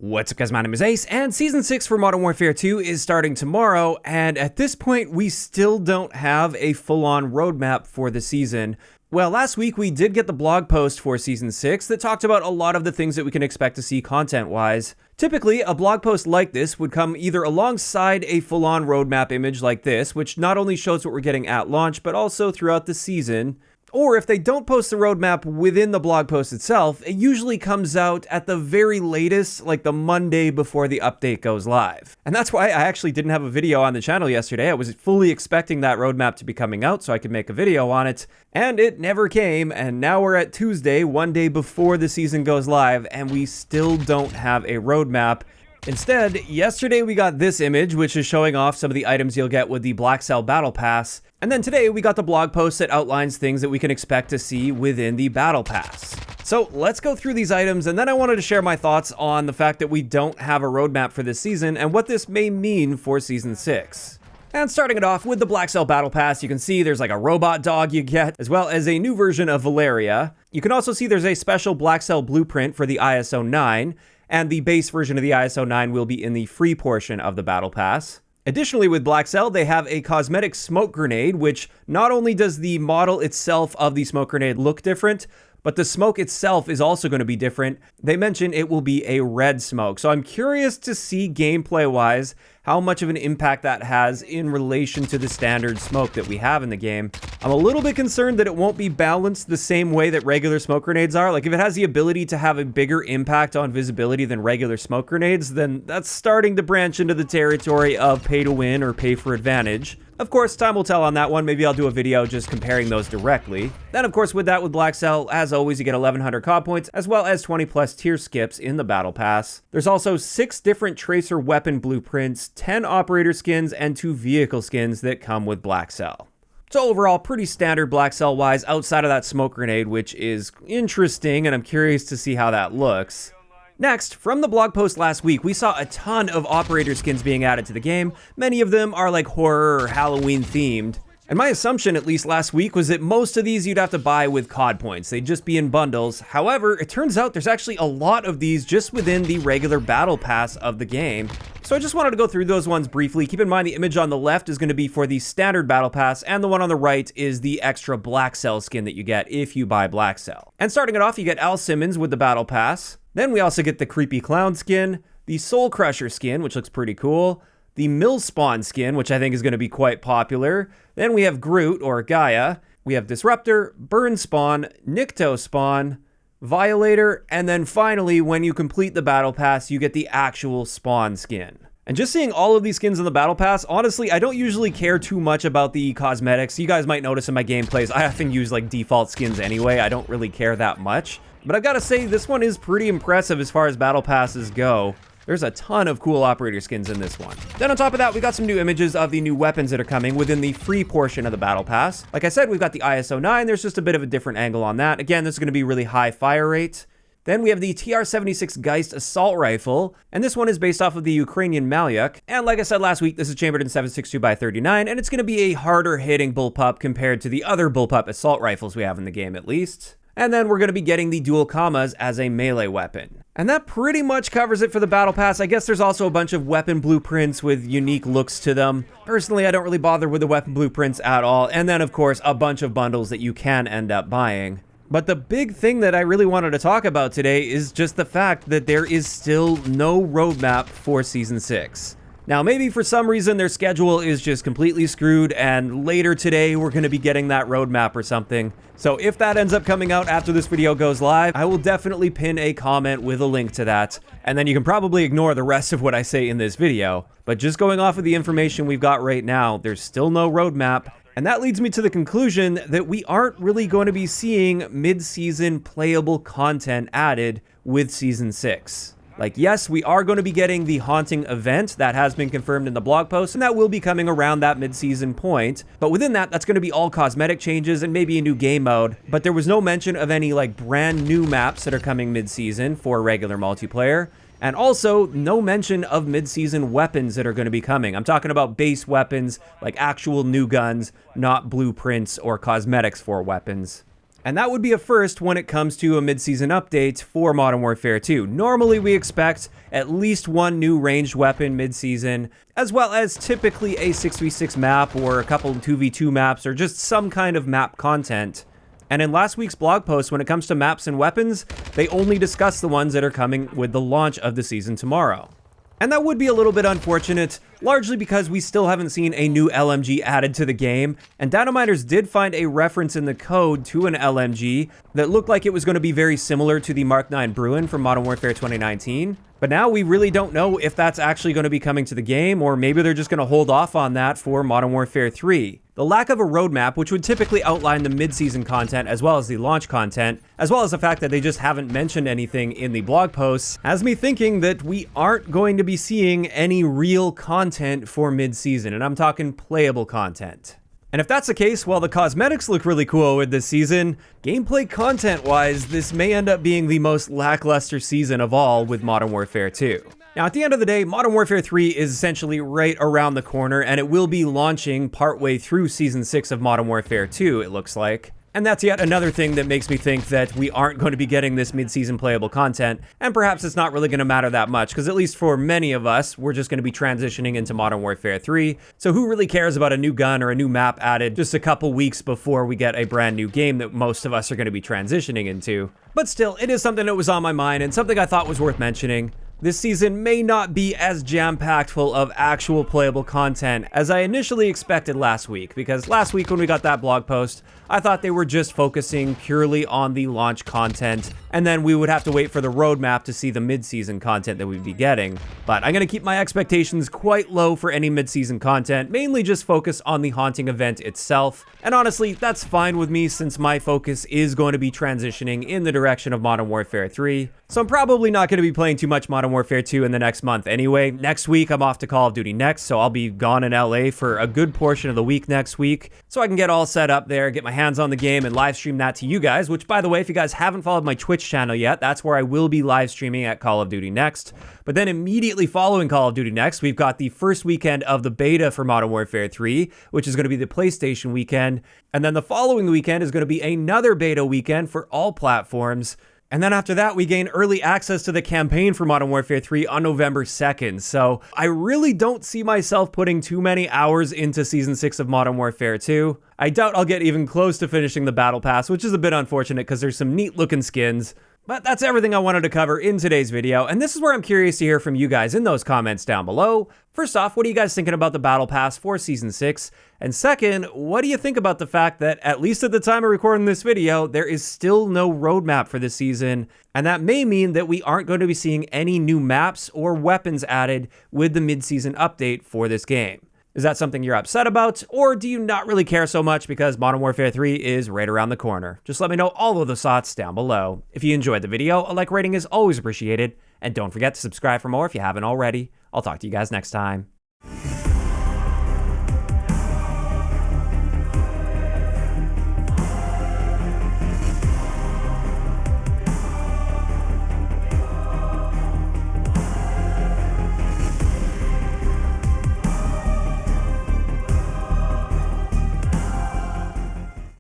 What's up guys, my name is Ace, and Season 6 for Modern Warfare 2 is starting tomorrow, and at this point we still don't have a full-on roadmap for the season. Well, last week we did get the blog post for Season 6 that talked about a lot of the things that we can expect to see content-wise. Typically, a blog post like this would come either alongside a full-on roadmap image like this, which not only shows what we're getting at launch, but also throughout the season. Or if they don't post the roadmap within the blog post itself, it usually comes out at the very latest, like the Monday before the update goes live. And that's why I actually didn't have a video on the channel yesterday. I was fully expecting that roadmap to be coming out so I could make a video on it, and it never came, and now we're at Tuesday, one day before the season goes live, and we still don't have a roadmap. Instead, yesterday we got this image, which is showing off some of the items you'll get with the Blackcell Battle Pass. And then today we got the blog post that outlines things that we can expect to see within the Battle Pass. So let's go through these items, and then I wanted to share my thoughts on the fact that we don't have a roadmap for this season and what this may mean for Season 6. And starting it off with the Blackcell Battle Pass, you can see there's like a robot dog you get, as well as a new version of Valeria. You can also see there's a special Blackcell blueprint for the ISO 9, and the base version of the ISO 9 will be in the free portion of the Battle Pass. Additionally, with Blackcell, they have a cosmetic smoke grenade, which not only does the model itself of the smoke grenade look different, but the smoke itself is also going to be different. They mention it will be a red smoke, so I'm curious to see gameplay-wise how much of an impact that has in relation to the standard smoke that we have in the game. I'm a little bit concerned that it won't be balanced the same way that regular smoke grenades are. Like, if it has the ability to have a bigger impact on visibility than regular smoke grenades, then that's starting to branch into the territory of pay to win or pay for advantage. Of course, time will tell on that one. Maybe I'll do a video just comparing those directly. Then, of course, with Blackcell, as always, you get 1100 COD points, as well as 20 plus tier skips in the Battle Pass. There's also 6 different Tracer weapon blueprints, 10 operator skins, and 2 vehicle skins that come with Blackcell. So overall, pretty standard Blackcell-wise, outside of that smoke grenade, which is interesting, and I'm curious to see how that looks. Next, from the blog post last week, we saw a ton of operator skins being added to the game. Many of them are like horror or Halloween themed. And my assumption, at least last week, was that most of these you'd have to buy with COD points. They'd just be in bundles. However, it turns out there's actually a lot of these just within the regular Battle Pass of the game. So I just wanted to go through those ones briefly. Keep in mind the image on the left is going to be for the standard Battle Pass, and the one on the right is the extra Blackcell skin that you get if you buy Blackcell. And starting it off, you get Al Simmons with the Battle Pass. Then we also get the Creepy Clown skin, the Soul Crusher skin, which looks pretty cool, the Mill Spawn skin, which I think is going to be quite popular. Then we have Groot, or Gaia. We have Disruptor, Burn Spawn, Nikto Spawn, Violator, and then finally, when you complete the Battle Pass, you get the actual Spawn skin. And just seeing all of these skins in the Battle Pass, honestly, I don't usually care too much about the cosmetics. You guys might notice in my gameplays, I often use like default skins anyway. I don't really care that much. But I gotta say, this one is pretty impressive as far as Battle Passes go. There's a ton of cool operator skins in this one. Then on top of that, we got some new images of the new weapons that are coming within the free portion of the Battle Pass. Like I said, we've got the ISO 9. There's just a bit of a different angle on that. Again, this is going to be really high fire rate. Then we have the TR-76 Geist Assault Rifle, and this one is based off of the Ukrainian Malyuk. And like I said last week, this is chambered in 7.62x39, and it's going to be a harder hitting bullpup compared to the other bullpup assault rifles we have in the game at least. And then we're going to be getting the dual commas as a melee weapon. And that pretty much covers it for the Battle Pass. I guess there's also a bunch of weapon blueprints with unique looks to them. Personally, I don't really bother with the weapon blueprints at all. And then, of course, a bunch of bundles that you can end up buying. But the big thing that I really wanted to talk about today is just the fact that there is still no roadmap for Season 6. Now, maybe for some reason their schedule is just completely screwed, and later today we're going to be getting that roadmap or something. So if that ends up coming out after this video goes live, I will definitely pin a comment with a link to that, and then you can probably ignore the rest of what I say in this video. But just going off of the information we've got right now, there's still no roadmap, and that leads me to the conclusion that we aren't really going to be seeing mid-season playable content added with Season 6. Like, yes, we are going to be getting the Haunting event that has been confirmed in the blog post, and that will be coming around that mid-season point. But within that, that's going to be all cosmetic changes and maybe a new game mode. But there was no mention of any like brand new maps that are coming mid-season for regular multiplayer. And also, no mention of mid-season weapons that are going to be coming. I'm talking about base weapons, like actual new guns, not blueprints or cosmetics for weapons. And that would be a first when it comes to a mid-season update for Modern Warfare 2. Normally we expect at least one new ranged weapon mid-season, as well as typically a 6v6 map or a couple 2v2 maps or just some kind of map content. And in last week's blog post, when it comes to maps and weapons, they only discuss the ones that are coming with the launch of the season tomorrow. And that would be a little bit unfortunate, largely because we still haven't seen a new LMG added to the game, and Dataminers did find a reference in the code to an LMG that looked like it was going to be very similar to the Mark 9 Bruin from Modern Warfare 2019. But now we really don't know if that's actually going to be coming to the game, or maybe they're just going to hold off on that for Modern Warfare 3. The lack of a roadmap, which would typically outline the mid-season content as well as the launch content, as well as the fact that they just haven't mentioned anything in the blog posts, has me thinking that we aren't going to be seeing any real content for mid-season, and I'm talking playable content. And if that's the case, while the cosmetics look really cool with this season, gameplay content-wise, this may end up being the most lackluster season of all with Modern Warfare 2. Now, at the end of the day, Modern Warfare 3 is essentially right around the corner, and it will be launching partway through Season 6 of Modern Warfare 2, it looks like. And that's yet another thing that makes me think that we aren't going to be getting this mid-season playable content, and perhaps it's not really going to matter that much, because at least for many of us, we're just going to be transitioning into Modern Warfare 3, so who really cares about a new gun or a new map added just a couple weeks before we get a brand new game that most of us are going to be transitioning into? But still, it is something that was on my mind, and something I thought was worth mentioning. This season may not be as jam-packed full of actual playable content as I initially expected last week, because last week when we got that blog post, I thought they were just focusing purely on the launch content, and then we would have to wait for the roadmap to see the mid-season content that we'd be getting. But I'm going to keep my expectations quite low for any mid-season content, mainly just focus on the Haunting event itself, and honestly, that's fine with me since my focus is going to be transitioning in the direction of Modern Warfare 3, so I'm probably not going to be playing too much Modern Warfare 2 in the next month anyway. Next week, I'm off to Call of Duty Next, so I'll be gone in LA for a good portion of the week next week, so I can get all set up there, get my hands on the game, and live stream that to you guys, which, by the way, if you guys haven't followed my Twitch channel yet, that's where I will be live streaming at Call of Duty Next. But then immediately following Call of Duty Next, we've got the first weekend of the beta for Modern Warfare 3, which is going to be the PlayStation weekend, and then the following weekend is going to be another beta weekend for all platforms. And then after that, we gain early access to the campaign for Modern Warfare 3 on November 2nd. So I really don't see myself putting too many hours into Season 6 of Modern Warfare 2. I doubt I'll get even close to finishing the Battle Pass, which is a bit unfortunate because there's some neat looking skins. But that's everything I wanted to cover in today's video, and this is where I'm curious to hear from you guys in those comments down below. First off, what are you guys thinking about the Battle Pass for Season 6? And second, what do you think about the fact that, at least at the time of recording this video, there is still no roadmap for this season, and that may mean that we aren't going to be seeing any new maps or weapons added with the mid-season update for this game? Is that something you're upset about, or do you not really care so much because Modern Warfare 3 is right around the corner? Just let me know all of the thoughts down below. If you enjoyed the video, a like rating is always appreciated, and don't forget to subscribe for more if you haven't already. I'll talk to you guys next time.